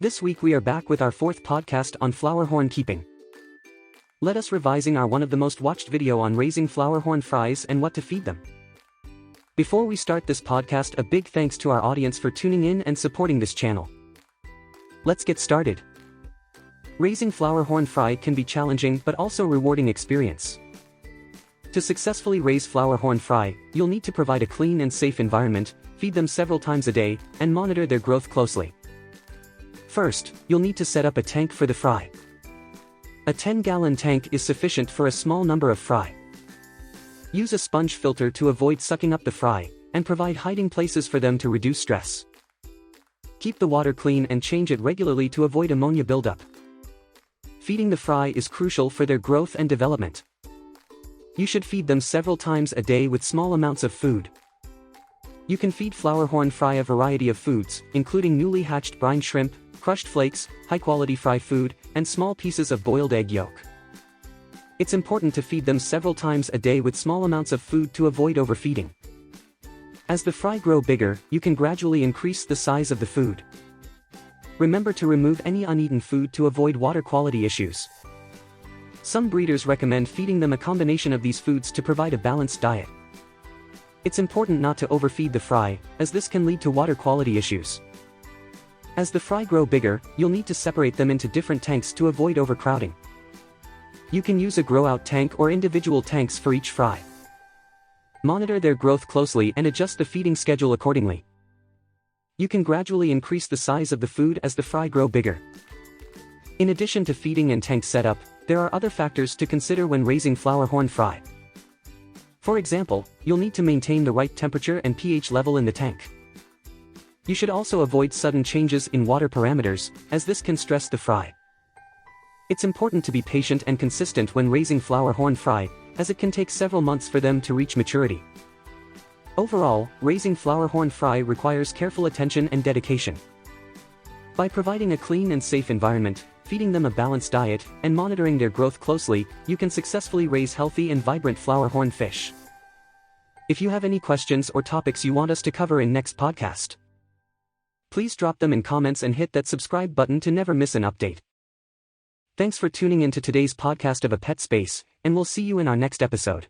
This week we are back with our fourth podcast on flowerhorn keeping. Let us revising our one of the most watched video on raising flowerhorn fries and what to feed them. Before we start this podcast, a big thanks to our audience for tuning in and supporting this channel. Let's get started. Raising flowerhorn fry can be challenging but also rewarding experience. To successfully raise flowerhorn fry, you'll need to provide a clean and safe environment, feed them several times a day, and monitor their growth closely. First, you'll need to set up a tank for the fry. A 10-gallon tank is sufficient for a small number of fry. Use a sponge filter to avoid sucking up the fry, and provide hiding places for them to reduce stress. Keep the water clean and change it regularly to avoid ammonia buildup. Feeding the fry is crucial for their growth and development. You should feed them several times a day with small amounts of food. You can feed flowerhorn fry a variety of foods, including newly hatched brine shrimp, crushed flakes, high-quality fry food, and small pieces of boiled egg yolk. It's important to feed them several times a day with small amounts of food to avoid overfeeding. As the fry grow bigger, you can gradually increase the size of the food. Remember to remove any uneaten food to avoid water quality issues. Some breeders recommend feeding them a combination of these foods to provide a balanced diet. It's important not to overfeed the fry, as this can lead to water quality issues. As the fry grow bigger, you'll need to separate them into different tanks to avoid overcrowding. You can use a grow-out tank or individual tanks for each fry. Monitor their growth closely and adjust the feeding schedule accordingly. You can gradually increase the size of the food as the fry grow bigger. In addition to feeding and tank setup, there are other factors to consider when raising flowerhorn fry. For example, you'll need to maintain the right temperature and pH level in the tank. You should also avoid sudden changes in water parameters, as this can stress the fry. It's important to be patient and consistent when raising flowerhorn fry, as it can take several months for them to reach maturity. Overall, raising flowerhorn fry requires careful attention and dedication. By providing a clean and safe environment, feeding them a balanced diet, and monitoring their growth closely, you can successfully raise healthy and vibrant flowerhorn fish. If you have any questions or topics you want us to cover in next podcast, please drop them in comments and hit that subscribe button to never miss an update. Thanks for tuning in to today's podcast of A Pet Space, and we'll see you in our next episode.